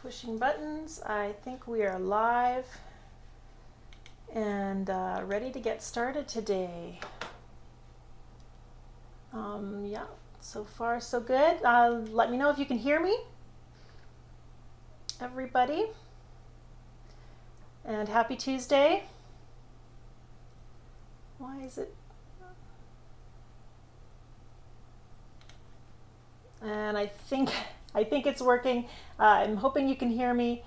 Pushing buttons. I think we are live and ready to get started today. Yeah, so far so good. Let me know if you can hear me, everybody. And happy Tuesday. Why is it? And I think it's working. I'm hoping you can hear me.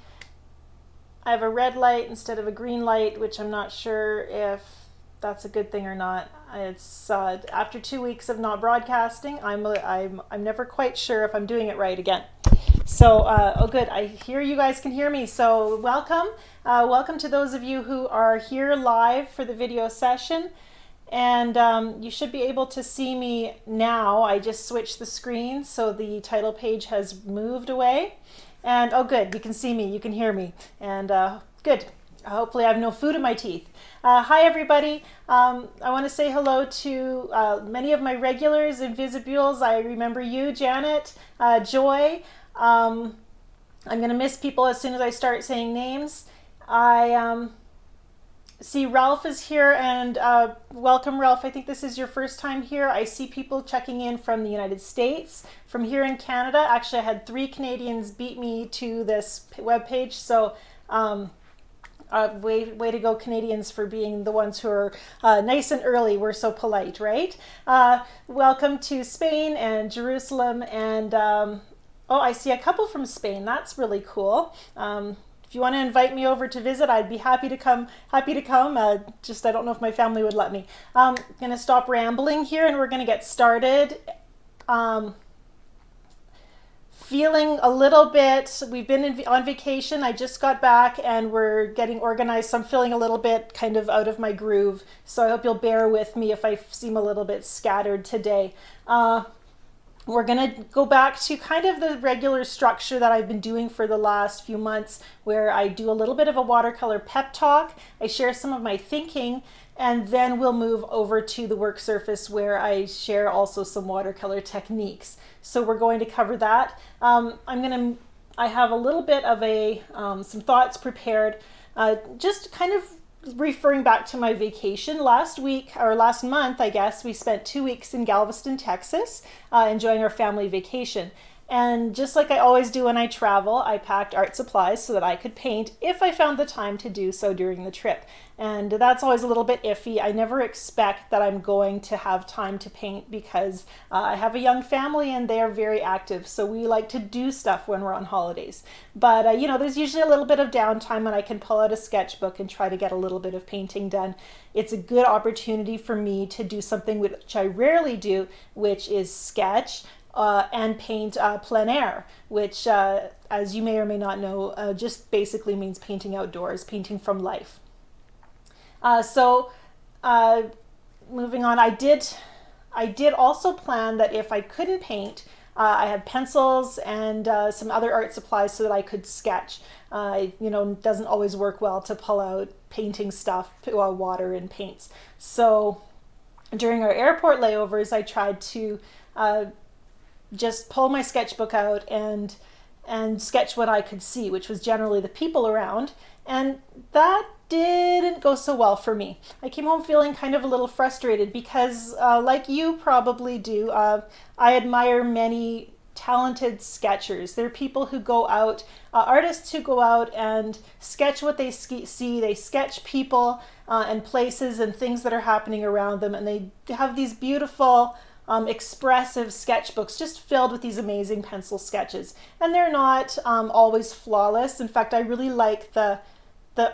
I have a red light instead of a green light, which I'm not sure if that's a good thing or not. It's after 2 weeks of not broadcasting, I'm never quite sure if I'm doing it right again. So, oh good, I hear you guys can hear me. So welcome. Welcome to those of you who are here live for the video session. And you should be able to see me now. I just switched the screen, so the title page has moved away. And oh good, you can see me, you can hear me. And good, hopefully I have no food in my teeth. Hi everybody, I want to say hello to many of my regulars and visibules. I remember you, Janet, Joy. I'm going to miss people as soon as I start saying names. I see Ralph is here, and welcome Ralph. I think this is your first time here. I see people checking in from the United States, from here in Canada. Actually, I had 3 Canadians beat me to this webpage, so way to go Canadians for being the ones who are nice and early. We're so polite, right? Welcome to Spain and Jerusalem, and oh, I see a couple from Spain. That's really cool. If you want to invite me over to visit, I'd be happy to come. Just I don't know if my family would let me. I'm going to stop rambling here, and we're going to get started. Feeling a little bit, we've been on vacation. I just got back, and we're getting organized. So I'm feeling a little bit kind of out of my groove. So I hope you'll bear with me if I seem a little bit scattered today. We're going to go back to kind of the regular structure that I've been doing for the last few months, where I do a little bit of a watercolor pep talk. I share some of my thinking, and then we'll move over to the work surface where I share also some watercolor techniques. So we're going to cover that. I have a little bit of some thoughts prepared, just kind of referring back to my vacation last month, I guess. We spent 2 weeks in Galveston, Texas, enjoying our family vacation. And just like I always do when I travel, I packed art supplies so that I could paint if I found the time to do so during the trip. And that's always a little bit iffy. I never expect that I'm going to have time to paint because I have a young family and they are very active. So we like to do stuff when we're on holidays. But, there's usually a little bit of downtime when I can pull out a sketchbook and try to get a little bit of painting done. It's a good opportunity for me to do something which I rarely do, which is sketch. And paint plein air, which, as you may or may not know, just basically means painting outdoors, painting from life. Moving on, I did also plan that if I couldn't paint, I had pencils and some other art supplies so that I could sketch. It doesn't always work well to pull out painting stuff, water and paints. So during our airport layovers, I tried to just pull my sketchbook out and sketch what I could see, which was generally the people around. And that didn't go so well for me. I came home feeling kind of a little frustrated because, like you probably do, I admire many talented sketchers. They're people who go out, artists who go out and sketch what they see. They sketch people and places and things that are happening around them, and they have these beautiful expressive sketchbooks just filled with these amazing pencil sketches. And they're not always flawless. In fact, I really like the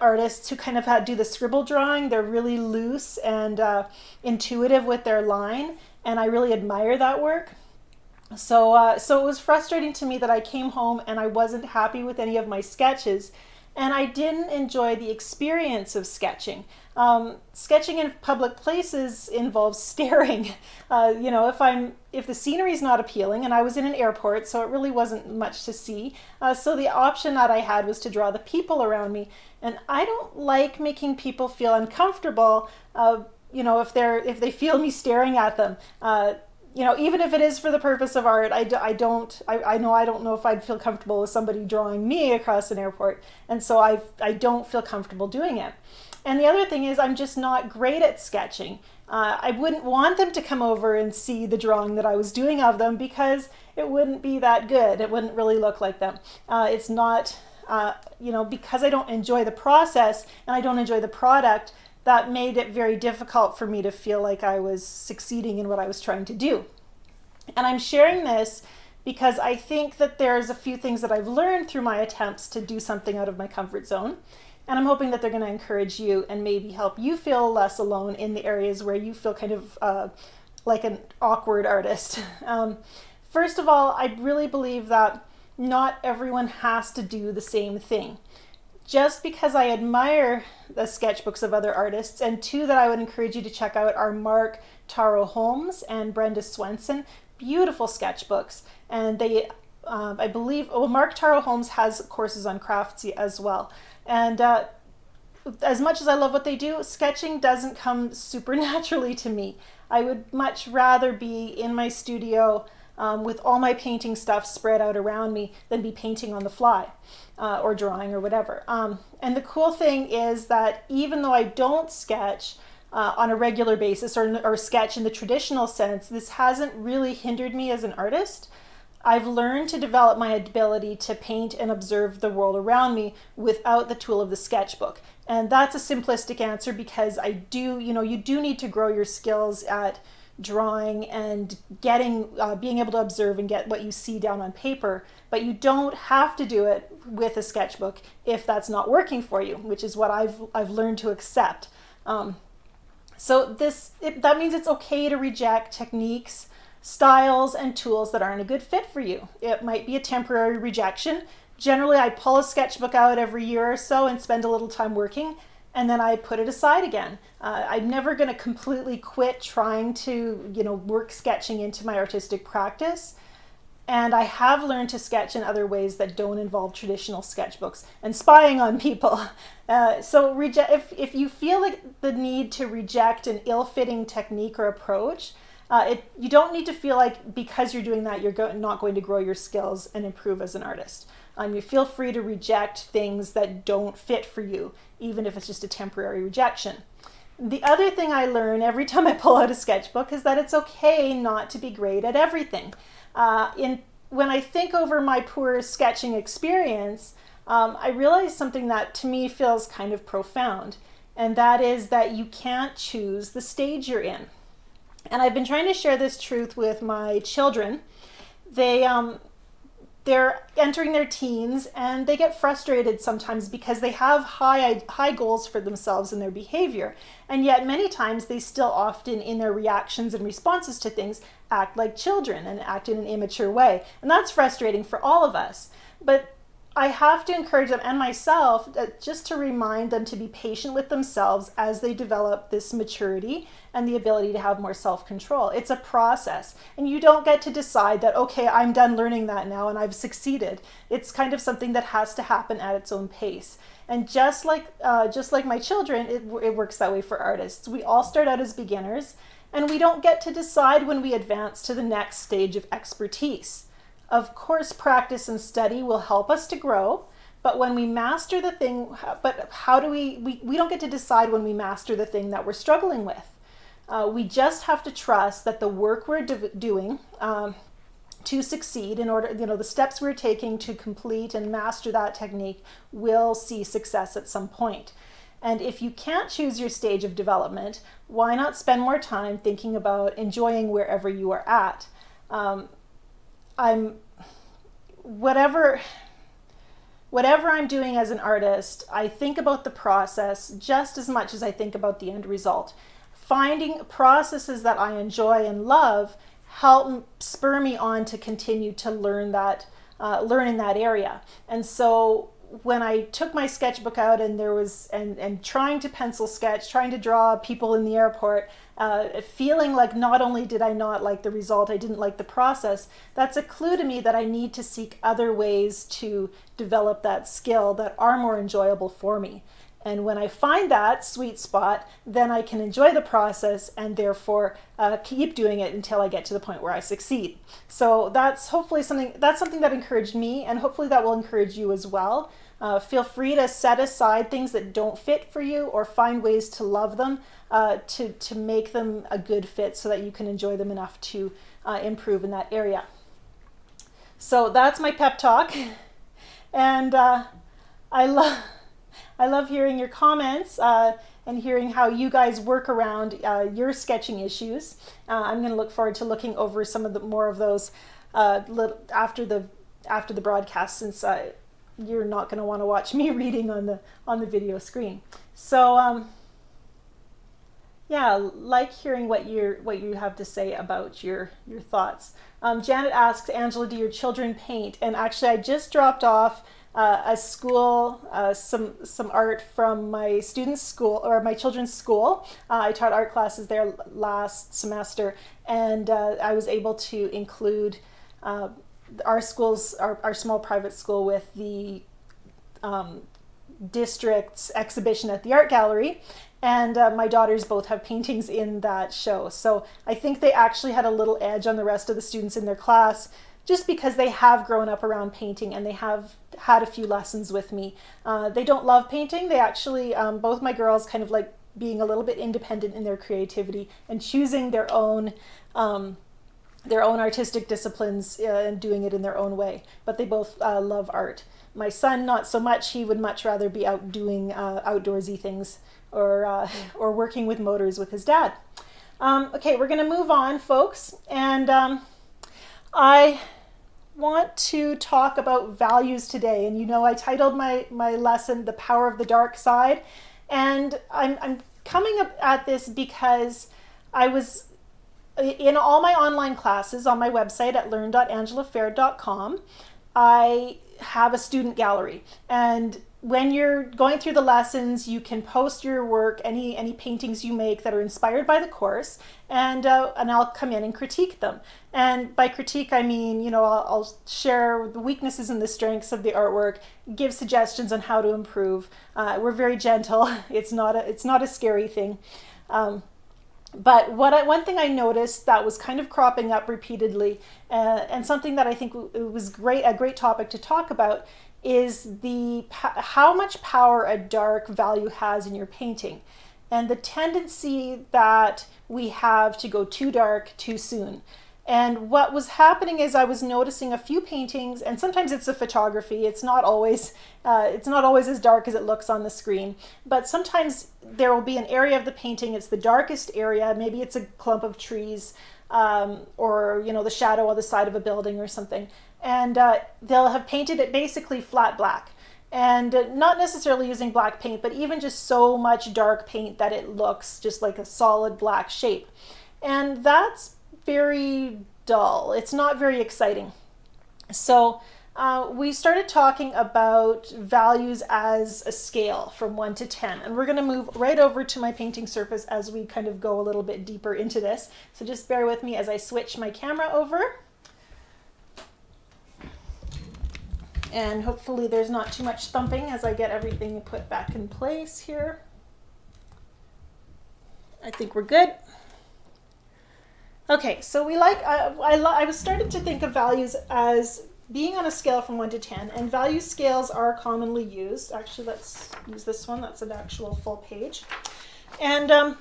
artists who kind of do the scribble drawing. They're really loose and intuitive with their line, and I really admire that work. So it was frustrating to me that I came home and I wasn't happy with any of my sketches, and I didn't enjoy the experience of sketching. Sketching in public places involves staring. If the scenery is not appealing, and I was in an airport, so it really wasn't much to see. So the option that I had was to draw the people around me, and I don't like making people feel uncomfortable. If they feel me staring at them. even if it is for the purpose of art, I know I don't know if I'd feel comfortable with somebody drawing me across an airport. And so I don't feel comfortable doing it. And the other thing is I'm just not great at sketching. I wouldn't want them to come over and see the drawing that I was doing of them because it wouldn't be that good. It wouldn't really look like them. It's not, because I don't enjoy the process and I don't enjoy the product, that made it very difficult for me to feel like I was succeeding in what I was trying to do. And I'm sharing this because I think that there's a few things that I've learned through my attempts to do something out of my comfort zone. And I'm hoping that they're going to encourage you and maybe help you feel less alone in the areas where you feel kind of like an awkward artist. First of all, I really believe that not everyone has to do the same thing. Just because I admire the sketchbooks of other artists, and two that I would encourage you to check out are Mark Taro Holmes and Brenda Swenson. Beautiful sketchbooks. And they, I believe, Mark Taro Holmes has courses on Craftsy as well. And as much as I love what they do, sketching doesn't come super naturally to me. I would much rather be in my studio with all my painting stuff spread out around me than be painting on the fly or drawing or whatever. And the cool thing is that even though I don't sketch on a regular basis or sketch in the traditional sense, this hasn't really hindered me as an artist. I've learned to develop my ability to paint and observe the world around me without the tool of the sketchbook. And that's a simplistic answer because you do need to grow your skills at drawing and being able to observe and get what you see down on paper, but you don't have to do it with a sketchbook if that's not working for you, which is what I've learned to accept. So that means it's okay to reject techniques, styles, and tools that aren't a good fit for you. It might be a temporary rejection. Generally, I pull a sketchbook out every year or so and spend a little time working, and then I put it aside again. I'm never going to completely quit trying to, work sketching into my artistic practice. And I have learned to sketch in other ways that don't involve traditional sketchbooks and spying on people. So if you feel like the need to reject an ill-fitting technique or approach, you don't need to feel like because you're doing that, you're not going to grow your skills and improve as an artist. You feel free to reject things that don't fit for you, even if it's just a temporary rejection. The other thing I learn every time I pull out a sketchbook is that it's okay not to be great at everything. When I think over my poor sketching experience, I realize something that to me feels kind of profound, and that is that you can't choose the stage you're in. And I've been trying to share this truth with my children. They're entering their teens and they get frustrated sometimes because they have high goals for themselves and their behavior. And yet many times they still often in their reactions and responses to things act like children and act in an immature way. And that's frustrating for all of us. But I have to encourage them and myself just to remind them to be patient with themselves as they develop this maturity and the ability to have more self-control. It's a process, and you don't get to decide that, okay, I'm done learning that now and I've succeeded. It's kind of something that has to happen at its own pace. And just like my children, it works that way for artists. We all start out as beginners, and we don't get to decide when we advance to the next stage of expertise. Of course, practice and study will help us to grow, but when we master the thing, how do we don't get to decide when we master the thing that we're struggling with. We just have to trust that the work we're doing to succeed in order, the steps we're taking to complete and master that technique will see success at some point. And if you can't choose your stage of development, why not spend more time thinking about enjoying wherever you are at? Whatever I'm doing as an artist, I think about the process just as much as I think about the end result. Finding processes that I enjoy and love help spur me on to continue to learn in that area. And so when I took my sketchbook out and trying to pencil sketch, trying to draw people in the airport, feeling like not only did I not like the result, I didn't like the process, that's a clue to me that I need to seek other ways to develop that skill that are more enjoyable for me. And when I find that sweet spot, then I can enjoy the process and therefore keep doing it until I get to the point where I succeed. So that's hopefully something that encouraged me, and hopefully that will encourage you as well. Feel free to set aside things that don't fit for you, or find ways to love them, to make them a good fit so that you can enjoy them enough to improve in that area. So that's my pep talk. And I love hearing your comments and hearing how you guys work around your sketching issues. I'm going to look forward to looking over some of the more of those after the broadcast, since you're not going to want to watch me reading on the video screen. So yeah, like hearing what you have to say about your thoughts. Janet asks, Angela, do your children paint? And actually, I just dropped off a school, some art from my students' school, or my children's school. I taught art classes there last semester, and I was able to include our small private school with the district's exhibition at the art gallery. And my daughters both have paintings in that show. So I think they actually had a little edge on the rest of the students in their class, just because they have grown up around painting and they have had a few lessons with me. They don't love painting. They actually, both my girls kind of like being a little bit independent in their creativity and choosing their own artistic disciplines and doing it in their own way. But they both love art. My son, not so much. He would much rather be out doing outdoorsy things, or working with motors with his dad. Okay, we're going to move on, folks. And I want to talk about values today. And you know, I titled my lesson, The Power of the Dark Side. And I'm coming up at this because I was in all my online classes on my website at learn.angelafehr.com. I have a student gallery, and when you're going through the lessons, you can post your work, any paintings you make that are inspired by the course, and I'll come in and critique them. And by critique, I mean, you know, I'll share the weaknesses and the strengths of the artwork, give suggestions on how to improve. We're very gentle. It's not a scary thing. But one thing I noticed that was kind of cropping up repeatedly, and something that I think it was a great topic to talk about, is how much power a dark value has in your painting, and the tendency that we have to go too dark too soon. And what was happening is I was noticing a few paintings, and sometimes it's the photography. It's not always as dark as it looks on the screen. But sometimes there will be an area of the painting, it's the darkest area. Maybe it's a clump of trees, or you know, the shadow on the side of a building or something. And they'll have painted it basically flat black. And not necessarily using black paint, but even just so much dark paint that it looks just like a solid black shape. And that's very dull. It's not very exciting. So we started talking about values as a scale from 1 to 10. And we're going to move right over to my painting surface as we kind of go a little bit deeper into this. So just bear with me as I switch my camera over. And hopefully there's not too much thumping as I get everything put back in place here. I think we're good. Okay, so I was starting to think of values as being on a scale from 1 to 10, and value scales are commonly used. Actually, let's use this one. That's an actual full page. And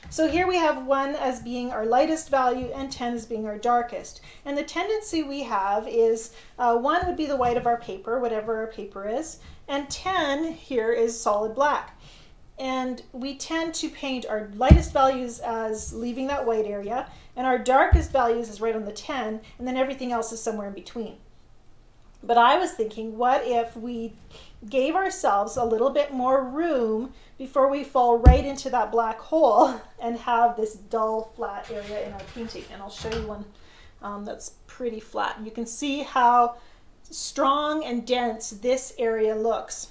so here we have 1 as being our lightest value and 10 as being our darkest. And the tendency we have is 1 would be the white of our paper, whatever our paper is, and 10 here is solid black. And we tend to paint our lightest values as leaving that white area, and our darkest values is right on the 10, and then everything else is somewhere in between. But I was thinking, what if we gave ourselves a little bit more room before we fall right into that black hole and have this dull, flat area in our painting? And I'll show you one that's pretty flat. You can see how strong and dense this area looks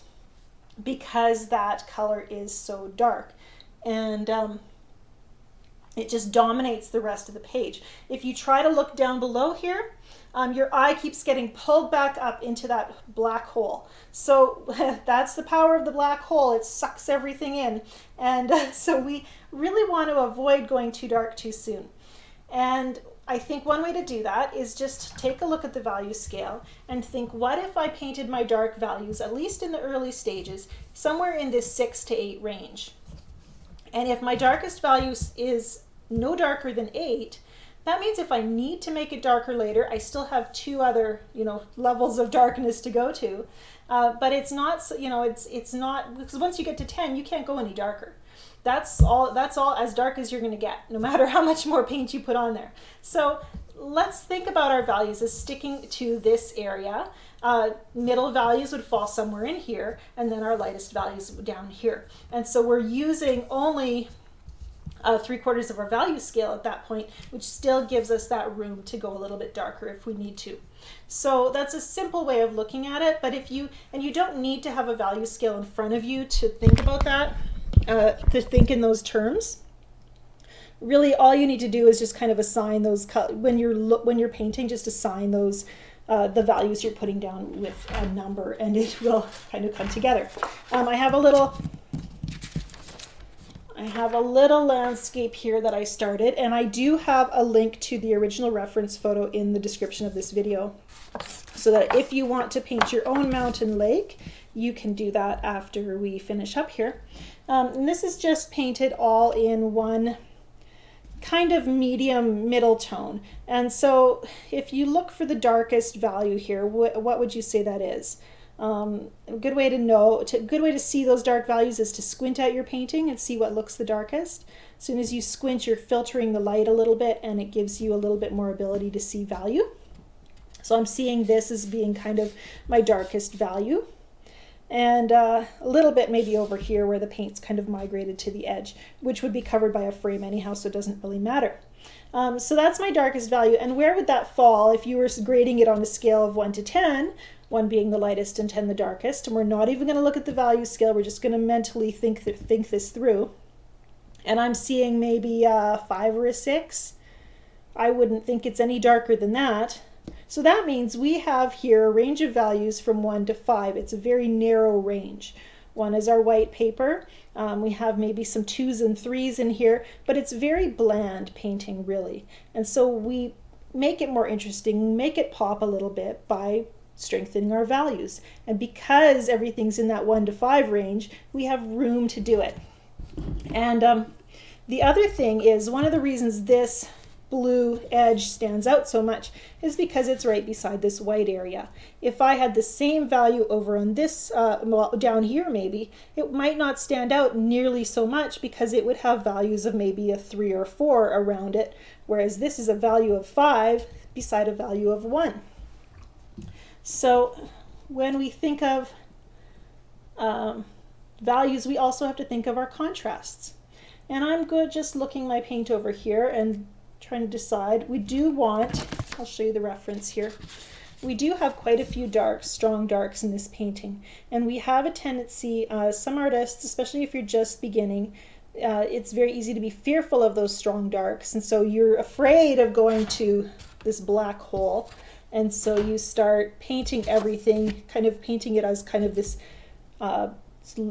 because that color is so dark, and it just dominates the rest of the page. If you try to look down below here, your eye keeps getting pulled back up into that black hole. So that's the power of the black hole. It sucks everything in. And so we really want to avoid going too dark too soon. And I think one way to do that is just take a look at the value scale and think, what if I painted my dark values, at least in the early stages, somewhere in this 6 to 8 range. And if my darkest value is no darker than 8, that means if I need to make it darker later, I still have 2 other, levels of darkness to go to. But it's not, it's not, because once you get to 10, you can't go any darker. That's all as dark as you're going to get, no matter how much more paint you put on there. So let's think about our values as sticking to this area. Middle values would fall somewhere in here, and then our lightest values down here. And so we're using only 3/4 of our value scale at that point, which still gives us that room to go a little bit darker if we need to. So that's a simple way of looking at it. But you don't need to have a value scale in front of you to think about that. To think in those terms. Really, all you need to do is just kind of assign those when you're painting. Just assign those the values you're putting down with a number, and it will kind of come together. I have a little landscape here that I started, and I do have a link to the original reference photo in the description of this video, so that if you want to paint your own mountain lake, you can do that after we finish up here. And this is just painted all in one kind of medium middle tone. And so if you look for the darkest value here, what would you say that is? A good way to see those dark values is to squint at your painting and see what looks the darkest. As soon as you squint, you're filtering the light a little bit, and it gives you a little bit more ability to see value. So I'm seeing this as being kind of my darkest value. And a little bit maybe over here where the paint's kind of migrated to the edge, which would be covered by a frame anyhow, so it doesn't really matter. So that's my darkest value. And where would that fall if you were grading it on a scale of 1 to 10, 1 being the lightest and 10 the darkest? And we're not even going to look at the value scale. We're just going to mentally think this through. And I'm seeing maybe a 5 or a 6. I wouldn't think it's any darker than that. So that means we have here a range of values from 1 to 5. It's a very narrow range. 1 is our white paper. We have maybe some 2s and 3s in here, but it's very bland painting, really. And so we make it more interesting, make it pop a little bit by strengthening our values. And because everything's in that 1 to 5 range, we have room to do it. And the other thing is, one of the reasons this blue edge stands out so much is because it's right beside this white area. If I had the same value over on this, down here maybe, it might not stand out nearly so much because it would have values of maybe a 3 or 4 around it, whereas this is a value of 5 beside a value of 1. So when we think of values, we also have to think of our contrasts. And I'm good just looking my paint over here and trying to decide. We do want, I'll show you the reference here. We do have quite a few darks, strong darks in this painting. And we have a tendency, some artists, especially if you're just beginning, it's very easy to be fearful of those strong darks. And so you're afraid of going to this black hole. And so you start painting everything, kind of painting it as kind of this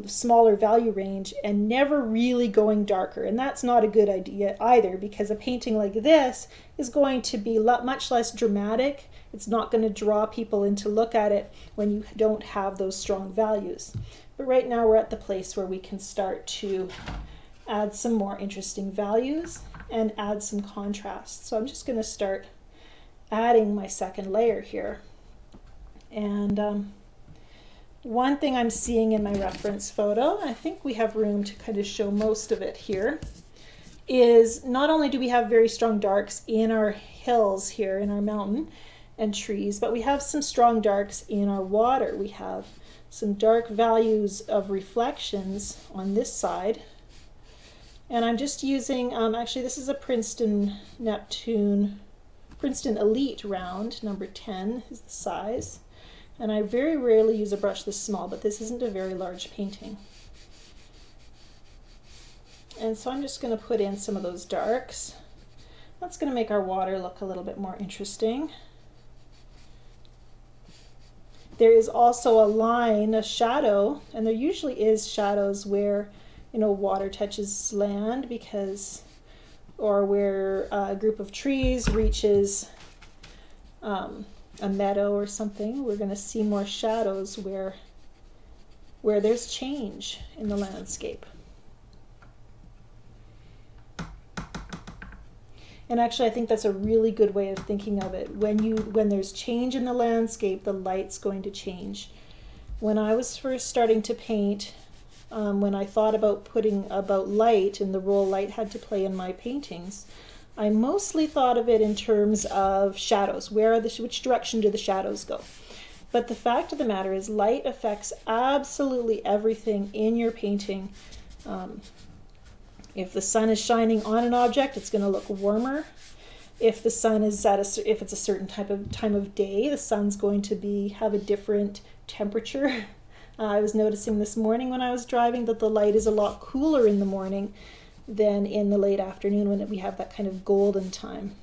smaller value range and never really going darker. And that's not a good idea either, because a painting like this is going to be much less dramatic. It's not going to draw people in to look at it when you don't have those strong values. But right now we're at the place where we can start to add some more interesting values and add some contrast. So I'm just going to start adding my second layer here. And one thing I'm seeing in my reference photo, I think we have room to kind of show most of it here, is not only do we have very strong darks in our hills here, in our mountain and trees, but we have some strong darks in our water. We have some dark values of reflections on this side. And I'm just using, actually this is a Princeton Elite round, number 10 is the size. And I very rarely use a brush this small, but this isn't a very large painting. And so I'm just going to put in some of those darks. That's going to make our water look a little bit more interesting. there is also a line, a shadow, and there usually is shadows where, you know, water touches land because, or where a group of trees reaches a meadow or something. We're going to see more shadows where there's change in the landscape. And actually, I think that's a really good way of thinking of it. When there's change in the landscape, the light's going to change. When I was first starting to paint, when I thought about light and the role light had to play in my paintings, I mostly thought of it in terms of shadows. Which direction do the shadows go? But the fact of the matter is, light affects absolutely everything in your painting. If the sun is shining on an object, it's going to look warmer. If the sun is if it's a certain time of day, the sun's going to have a different temperature. I was noticing this morning when I was driving that the light is a lot cooler in the morning than in the late afternoon when we have that kind of golden time.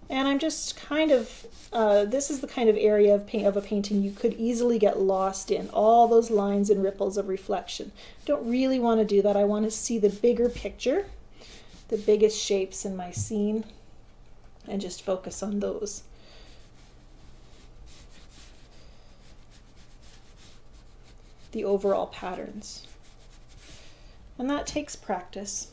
And I'm just kind of, this is the kind of area of a painting you could easily get lost in, all those lines and ripples of reflection. Don't really want to do that. I want to see the bigger picture, the biggest shapes in my scene, and just focus on those. The overall patterns. And that takes practice.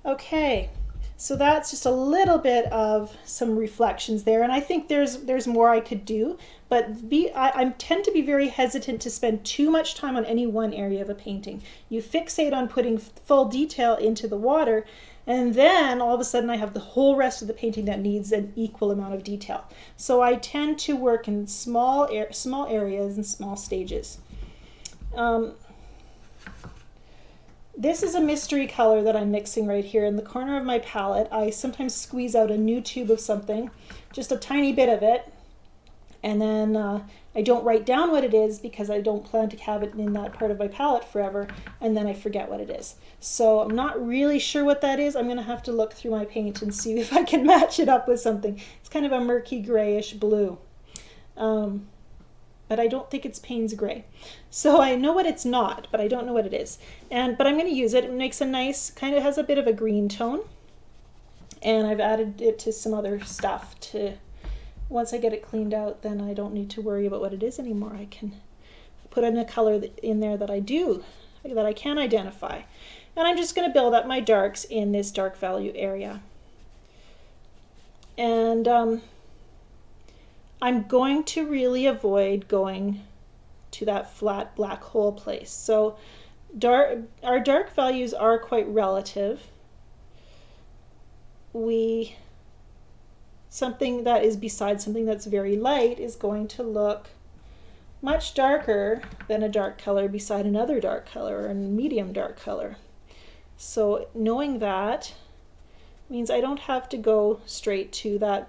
Okay. So that's just a little bit of some reflections there, and I think there's more I could do, but I tend to be very hesitant to spend too much time on any one area of a painting. You fixate on putting full detail into the water, and then all of a sudden I have the whole rest of the painting that needs an equal amount of detail. So I tend to work in small areas and small stages. This is a mystery color that I'm mixing right here in the corner of my palette. I sometimes squeeze out a new tube of something, just a tiny bit of it, and then I don't write down what it is because I don't plan to have it in that part of my palette forever, and then I forget what it is. So I'm not really sure what that is. I'm going to have to look through my paint and see if I can match it up with something. It's kind of a murky grayish blue. But I don't think it's Payne's gray. So I know what it's not, but I don't know what it is. But I'm going to use it. It makes a nice, kind of has a bit of a green tone. And I've added it to some other stuff once I get it cleaned out, then I don't need to worry about what it is anymore. I can put in a color in there that I can identify. And I'm just going to build up my darks in this dark value area. And I'm going to really avoid going to that flat black hole place. So our dark values are quite relative. Something that is beside something that's very light is going to look much darker than a dark color beside another dark color or a medium dark color. So knowing that means I don't have to go straight to that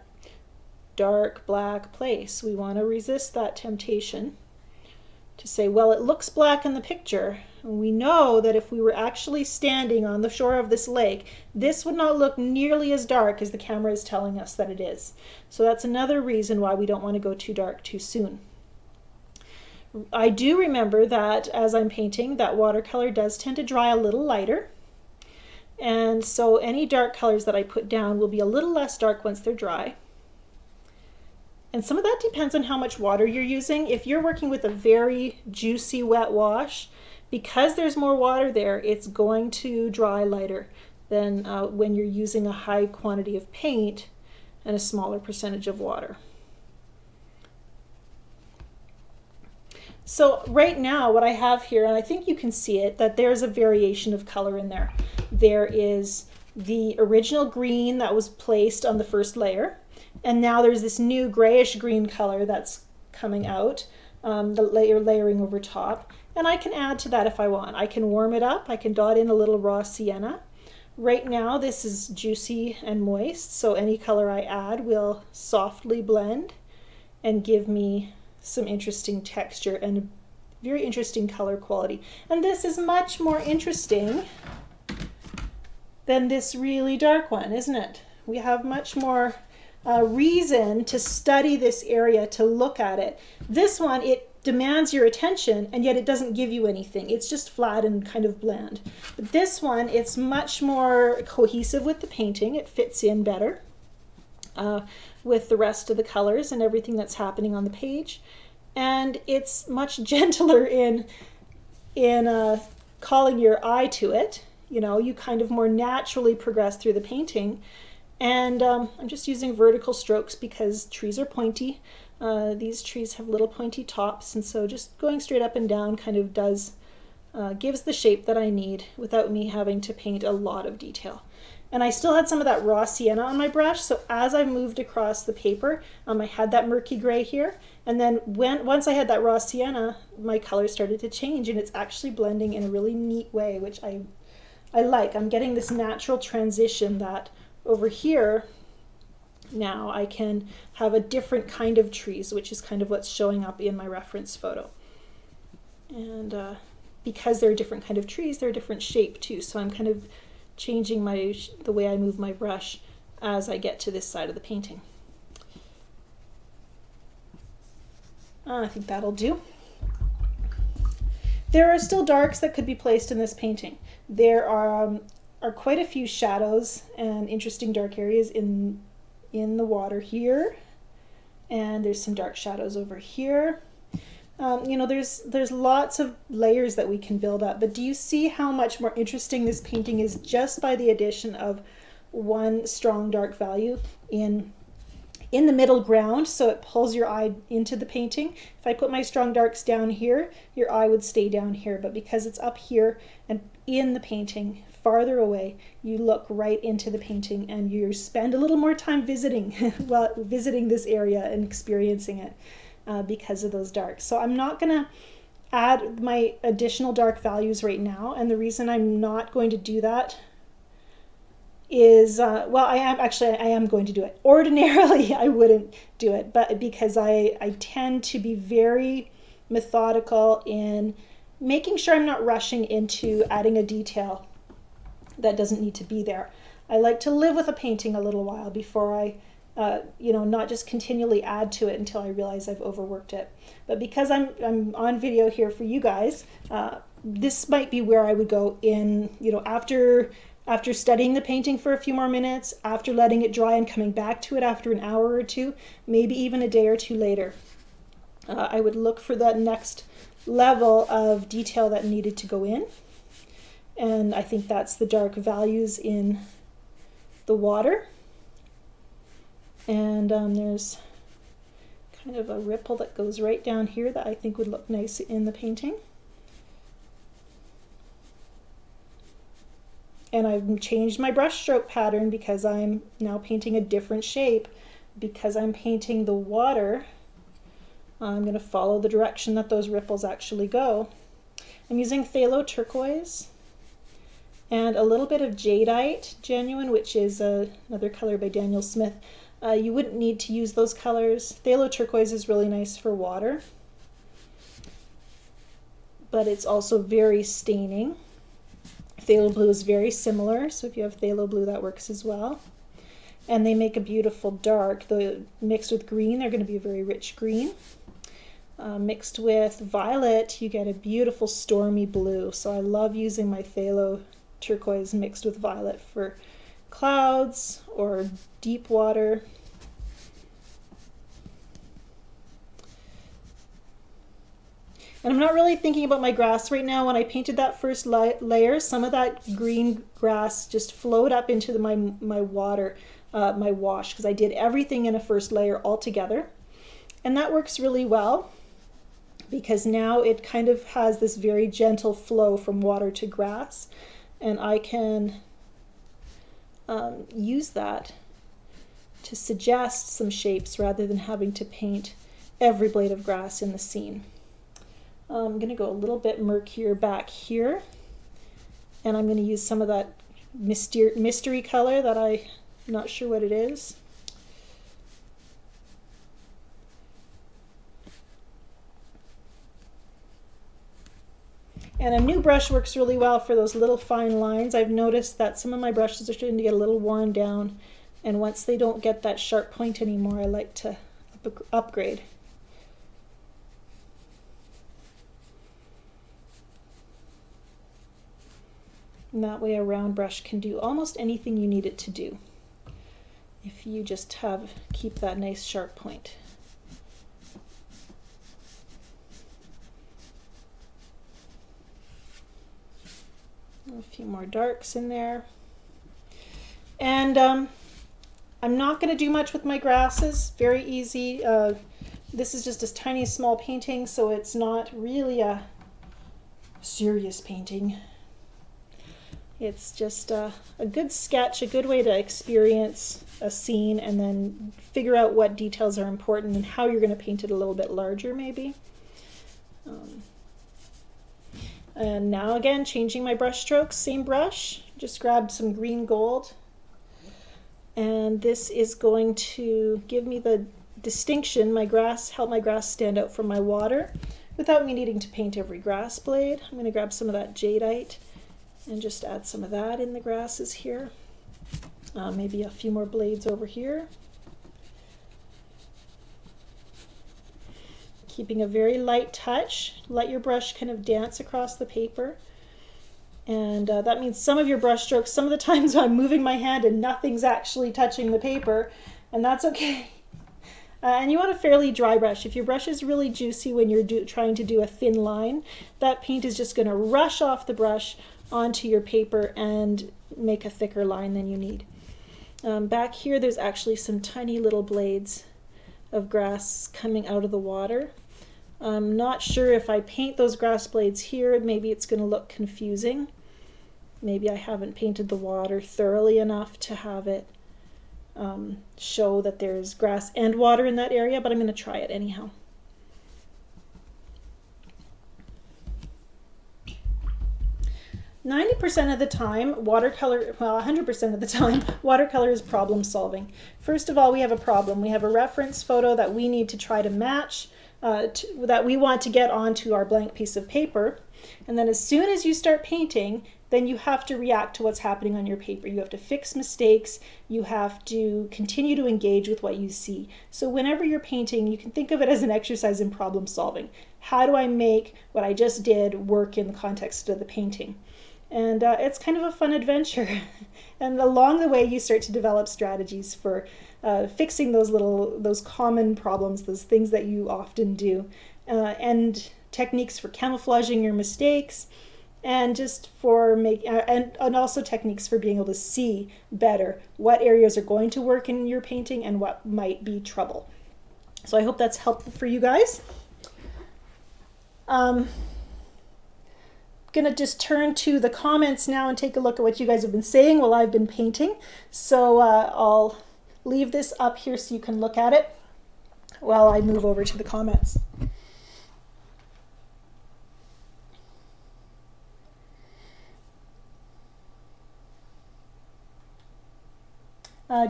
dark black place. We want to resist that temptation to say, well, it looks black in the picture. And we know that if we were actually standing on the shore of this lake, this would not look nearly as dark as the camera is telling us that it is. So that's another reason why we don't want to go too dark too soon. I do remember that as I'm painting, that watercolor does tend to dry a little lighter. And so any dark colors that I put down will be a little less dark once they're dry. And some of that depends on how much water you're using. If you're working with a very juicy wet wash, because there's more water there, it's going to dry lighter than when you're using a high quantity of paint and a smaller percentage of water. So right now what I have here, and I think you can see it, that there's a variation of color in there. There is the original green that was placed on the first layer. And now there's this new grayish green color that's coming out, layering over top. And I can add to that if I want. I can warm it up. I can dot in a little raw sienna. Right now this is juicy and moist, so any color I add will softly blend and give me some interesting texture and a very interesting color quality. And this is much more interesting than this really dark one, isn't it? We have much more reason to study this area, to look at it. This one, it demands your attention, and yet it doesn't give you anything. It's just flat and kind of bland. But this one, it's much more cohesive with the painting. It fits in better with the rest of the colors and everything that's happening on the page. And it's much gentler in calling your eye to it. You know, you kind of more naturally progress through the painting. And I'm just using vertical strokes because trees are pointy. These trees have little pointy tops, and so just going straight up and down kind of gives the shape that I need without me having to paint a lot of detail. And I still had some of that raw sienna on my brush, so as I moved across the paper, I had that murky gray here, and then once I had that raw sienna, my color started to change, and it's actually blending in a really neat way, which I like. I'm getting this natural transition that over here, now I can have a different kind of trees, which is kind of what's showing up in my reference photo. And because they're a different kind of trees, they're a different shape too. So I'm kind of changing the way I move my brush as I get to this side of the painting. I think that'll do. There are still darks that could be placed in this painting. There are quite a few shadows and interesting dark areas in the water here, and there's some dark shadows over here. You know, there's lots of layers that we can build up, but do you see how much more interesting this painting is just by the addition of one strong dark value in the middle ground, so it pulls your eye into the painting. If I put my strong darks down here, your eye would stay down here, but because it's up here and in the painting, farther away, you look right into the painting and you spend a little more time visiting this area and experiencing it because of those darks. So I'm not going to add my additional dark values right now, and the reason I'm not going to do that is, well, I am going to do it. Ordinarily, I wouldn't do it, but because I tend to be very methodical in making sure I'm not rushing into adding a detail that doesn't need to be there. I like to live with a painting a little while before I, not just continually add to it until I realize I've overworked it. But because I'm on video here for you guys, this might be where I would go in, after studying the painting for a few more minutes, after letting it dry and coming back to it after an hour or two, maybe even a day or two later. I would look for that next level of detail that needed to go in. And I think that's the dark values in the water. And there's kind of a ripple that goes right down here that I think would look nice in the painting. And I've changed my brush stroke pattern because I'm now painting a different shape. Because I'm painting the water, I'm going to follow the direction that those ripples actually go. I'm using phthalo turquoise and a little bit of jadeite genuine, which is another color by Daniel Smith. You wouldn't need to use those colors. Phthalo turquoise is really nice for water, but it's also very staining. Phthalo blue is very similar, so if you have phthalo blue, that works as well. And they make a beautiful dark. Mixed with green, they're going to be a very rich green. Mixed with violet, you get a beautiful stormy blue. So I love using my phthalo turquoise mixed with violet for clouds or deep water. And I'm not really thinking about my grass right now. When I painted that first layer, some of that green grass just flowed up into my water, my wash, because I did everything in a first layer all together. And that works really well because now it kind of has this very gentle flow from water to grass. And I can use that to suggest some shapes rather than having to paint every blade of grass in the scene. I'm going to go a little bit murkier back here, and I'm going to use some of that mystery color that I'm not sure what it is. And a new brush works really well for those little fine lines. I've noticed that some of my brushes are starting to get a little worn down And once they don't get that sharp point anymore, I like to upgrade. And that way a round brush can do almost anything you need it to do, if you just keep that nice sharp point. A few more darks in there. And I'm not going to do much with my grasses. Very easy. This is just a tiny small painting, so it's not really a serious painting. It's just a good sketch, a good way to experience a scene and then figure out what details are important and how you're going to paint it a little bit larger maybe. And now again, changing my brush strokes, same brush, just grabbed some green gold. And this is going to give me the distinction, help my grass stand out from my water without me needing to paint every grass blade. I'm going to grab some of that jadeite and just add some of that in the grasses here. Maybe a few more blades over here. Keeping a very light touch. Let your brush kind of dance across the paper. And that means some of your brush strokes, some of the times I'm moving my hand and nothing's actually touching the paper, and that's okay. And you want a fairly dry brush. If your brush is really juicy when you're trying to do a thin line, that paint is just going to rush off the brush onto your paper and make a thicker line than you need. Back here there's actually some tiny little blades of grass coming out of the water. I'm not sure if I paint those grass blades here, maybe it's going to look confusing. Maybe I haven't painted the water thoroughly enough to have it show that there's grass and water in that area, but I'm going to try it anyhow. "90% of the time, watercolor, well, 100% of the time, watercolor is problem solving. First of all, we have a problem. We have a reference photo that we need to try to match, that we want to get onto our blank piece of paper. And then as soon as you start painting, then you have to react to what's happening on your paper. You have to fix mistakes. You have to continue to engage with what you see. So whenever you're painting, you can think of it as an exercise in problem solving. How do I make what I just did work in the context of the painting? And it's kind of a fun adventure. And along the way, you start to develop strategies for fixing those common problems, those things that you often do, and techniques for camouflaging your mistakes, and just for and also techniques for being able to see better what areas are going to work in your painting and what might be trouble. So I hope that's helpful for you guys. Gonna just turn to the comments now and take a look at what you guys have been saying while I've been painting. So I'll leave this up here so you can look at it while I move over to the comments.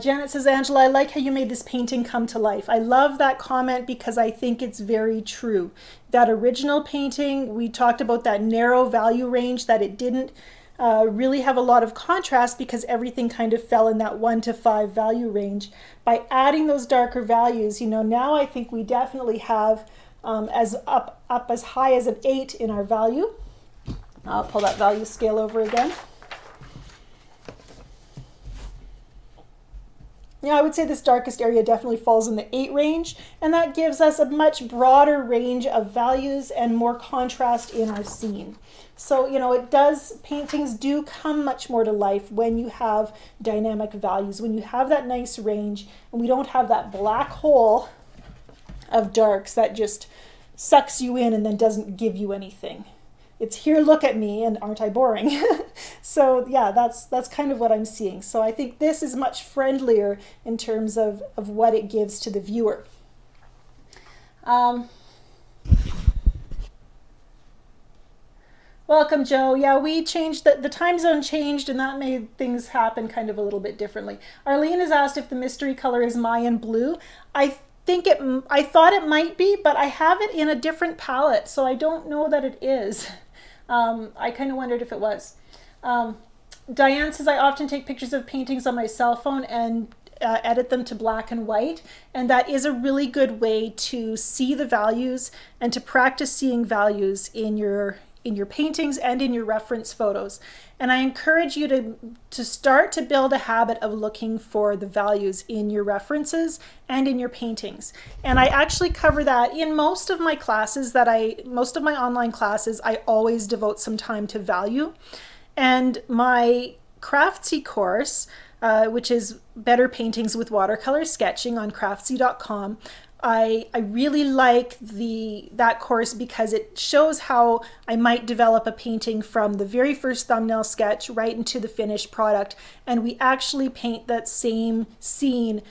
Janet says, "Angela, I like how you made this painting come to life." I love that comment because I think it's very true. That original painting, we talked about that narrow value range, that it didn't really have a lot of contrast because everything kind of fell in that 1 to 5 value range. By adding those darker values, now I think we definitely have up as high as an 8 in our value. I'll pull that value scale over again. I would say this darkest area definitely falls in the 8 range, and that gives us a much broader range of values and more contrast in our scene. So, paintings do come much more to life when you have dynamic values, when you have that nice range, and we don't have that black hole of darks that just sucks you in and then doesn't give you anything. It's here, look at me, and aren't I boring? So yeah, that's kind of what I'm seeing. So I think this is much friendlier in terms of what it gives to the viewer. Welcome, Joe. Yeah, we changed, the time zone changed, and that made things happen kind of a little bit differently. Arlene has asked if the mystery color is Mayan blue. I thought it might be, but I have it in a different palette, so I don't know that it is. I kind of wondered if it was. Diane says, "I often take pictures of paintings on my cell phone and edit them to black and white, and that is a really good way to see the values and to practice seeing values in your paintings and in your reference photos. And I encourage you to start to build a habit of looking for the values in your references and in your paintings. And I actually cover that in most of my classes most of my online classes. I always devote some time to value. And my Craftsy course, which is Better Paintings with Watercolor Sketching on craftsy.com, I really like that course because it shows how I might develop a painting from the very first thumbnail sketch right into the finished product. And we actually paint that same scene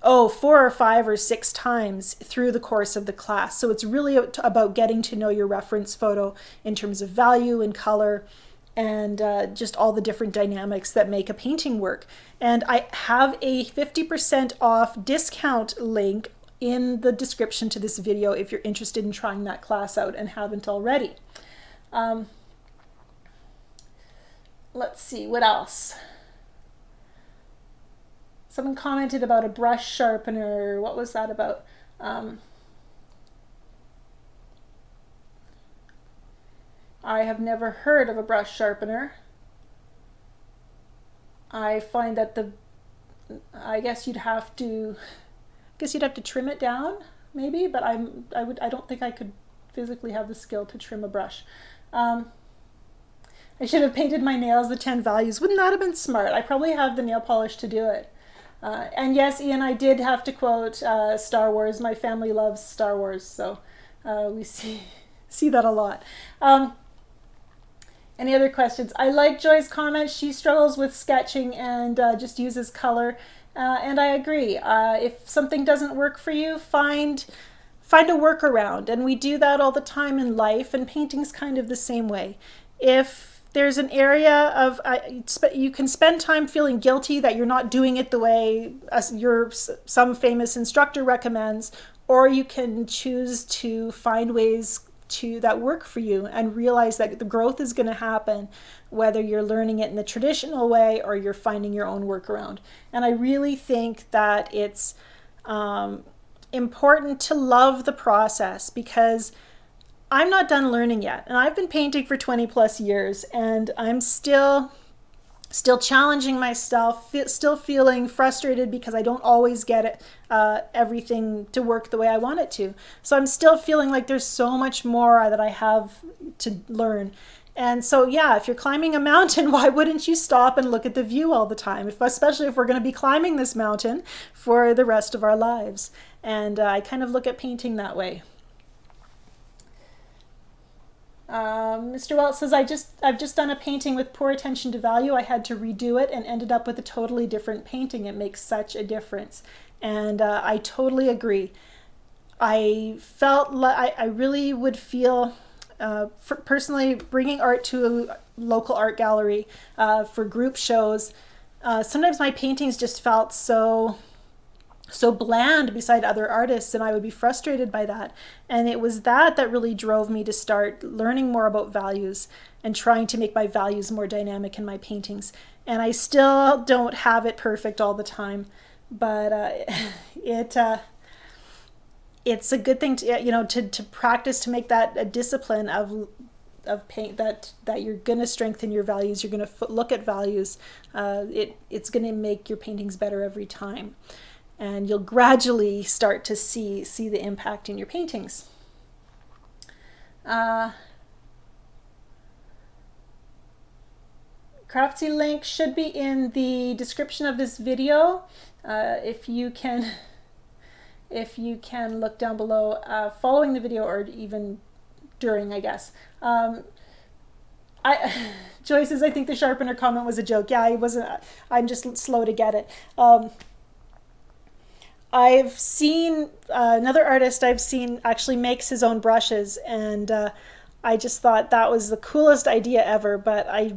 4 or 5 or 6 times through the course of the class. So it's really about getting to know your reference photo in terms of value and color and just all the different dynamics that make a painting work. And I have a 50% off discount link in the description to this video if you're interested in trying that class out and haven't already. Let's see, what else? Someone commented about a brush sharpener. What was that about? I have never heard of a brush sharpener. I find that I guess you'd have to trim it down, maybe, but I don't think I could physically have the skill to trim a brush. I should have painted my nails the 10 values. Wouldn't that have been smart? I probably have the nail polish to do it. And yes, Ian, I did have to quote Star Wars. My family loves Star Wars, so we see that a lot. Any other questions? I like Joy's comment. She struggles with sketching and just uses color. And I agree. If something doesn't work for you, find a workaround. And we do that all the time in life, and painting's kind of the same way. If there's an area of, you can spend time feeling guilty that you're not doing it the way some famous instructor recommends, or you can choose to find ways that work for you and realize that the growth is going to happen whether you're learning it in the traditional way or you're finding your own workaround. And I really think that it's important to love the process, because I'm not done learning yet, and I've been painting for 20 plus years, and I'm still challenging myself, still feeling frustrated because I don't always get everything to work the way I want it to. So I'm still feeling like there's so much more that I have to learn. And so, yeah, if you're climbing a mountain, why wouldn't you stop and look at the view all the time? Especially if we're going to be climbing this mountain for the rest of our lives. And I kind of look at painting that way. Mr. Welch says, I've just done a painting with poor attention to value. I had to redo it and ended up with a totally different painting. It makes such a difference. And I totally agree. I felt like I really would feel, personally, bringing art to a local art gallery for group shows, sometimes my paintings just felt so bland beside other artists, and I would be frustrated by that. And it was that really drove me to start learning more about values and trying to make my values more dynamic in my paintings. And I still don't have it perfect all the time, but it's a good thing to practice, to make that a discipline of paint, that you're going to strengthen your values. You're going to look at values. It's going to make your paintings better every time. And you'll gradually start to see the impact in your paintings. Craftsy link should be in the description of this video. If you can look down below following the video, or even during, I guess. Joy says, I think the sharpener comment was a joke. Yeah, it wasn't. I'm just slow to get it. I've seen another artist I've seen actually makes his own brushes, and I just thought that was the coolest idea ever, but I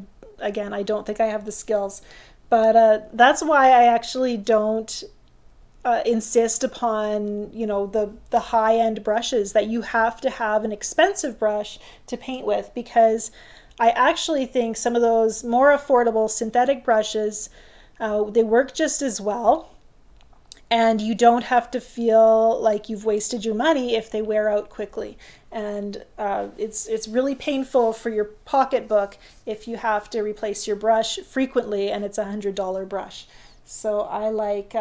don't think I have the skills. But that's why I actually don't insist upon, the high-end brushes, that you have to have an expensive brush to paint with, because I actually think some of those more affordable synthetic brushes, they work just as well. and you don't have to feel like you've wasted your money if they wear out quickly. And it's really painful for your pocketbook if you have to replace your brush frequently and it's $100 brush. So I like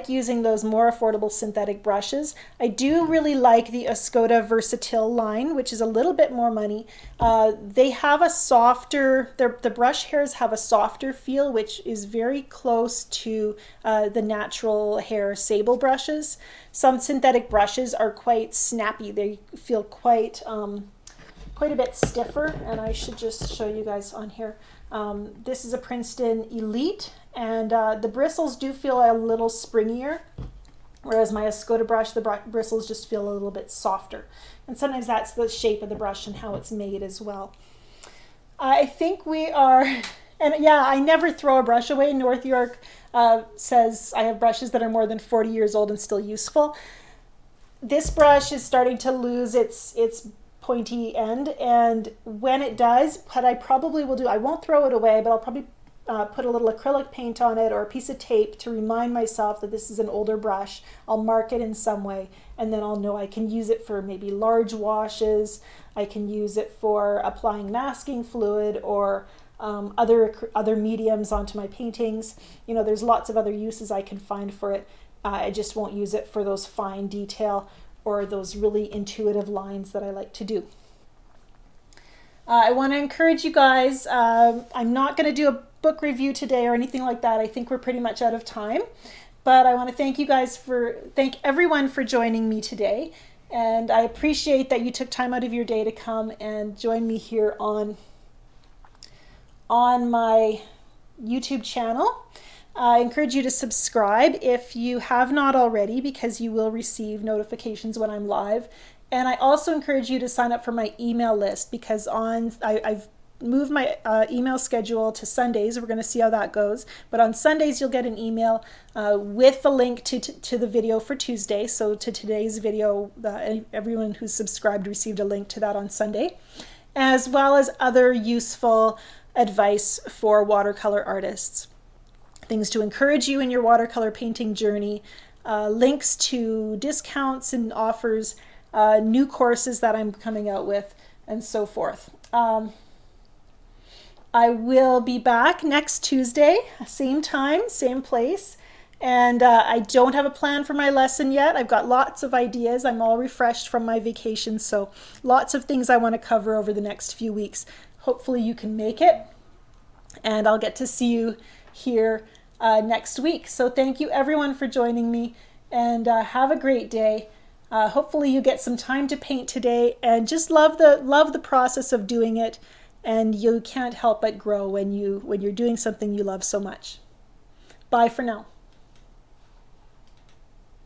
using those more affordable synthetic brushes. I do really like the Escoda Versatile line, which is a little bit more money. They have a softer, the brush hairs have a softer feel, which is very close to the natural hair sable brushes. Some synthetic brushes are quite snappy. They feel quite a bit stiffer, and I should just show you guys on here. This is a Princeton Elite, and the bristles do feel a little springier, whereas my Escoda brush, the bristles just feel a little bit softer. And sometimes that's the shape of the brush and how it's made as well. I think we are, and yeah, I never throw a brush away. North York says I have brushes that are more than 40 years old and still useful. This brush is starting to lose its pointy end, and when it does, what I probably will do, I won't throw it away, but I'll probably put a little acrylic paint on it or a piece of tape to remind myself that this is an older brush. I'll mark it in some way, and then I'll know I can use it for maybe large washes. I can use it for applying masking fluid or other mediums onto my paintings. You know, there's lots of other uses I can find for it. I just won't use it for those fine detail or those really intuitive lines that I like to do. I want to encourage you guys, I'm not going to do a book review today or anything like that. I think we're pretty much out of time, but I want to thank everyone for joining me today, and I appreciate that you took time out of your day to come and join me here on my YouTube channel. I encourage you to subscribe if you have not already, because you will receive notifications when I'm live. And I also encourage you to sign up for my email list, because I've moved my email schedule to Sundays. We're going to see how that goes. But on Sundays, you'll get an email with the link to the video for Tuesday. So to today's video, everyone who's subscribed received a link to that on Sunday, as well as other useful advice for watercolor artists. Things to encourage you in your watercolor painting journey, links to discounts and offers, new courses that I'm coming out with, and so forth. I will be back next Tuesday, same time, same place, and I don't have a plan for my lesson yet. I've got lots of ideas. I'm all refreshed from my vacation, so lots of things I want to cover over the next few weeks. Hopefully you can make it, and I'll get to see you here next week. So thank you everyone for joining me, and have a great day. Hopefully you get some time to paint today, and just love the process of doing it, and you can't help but grow when you're doing something you love so much. Bye for now.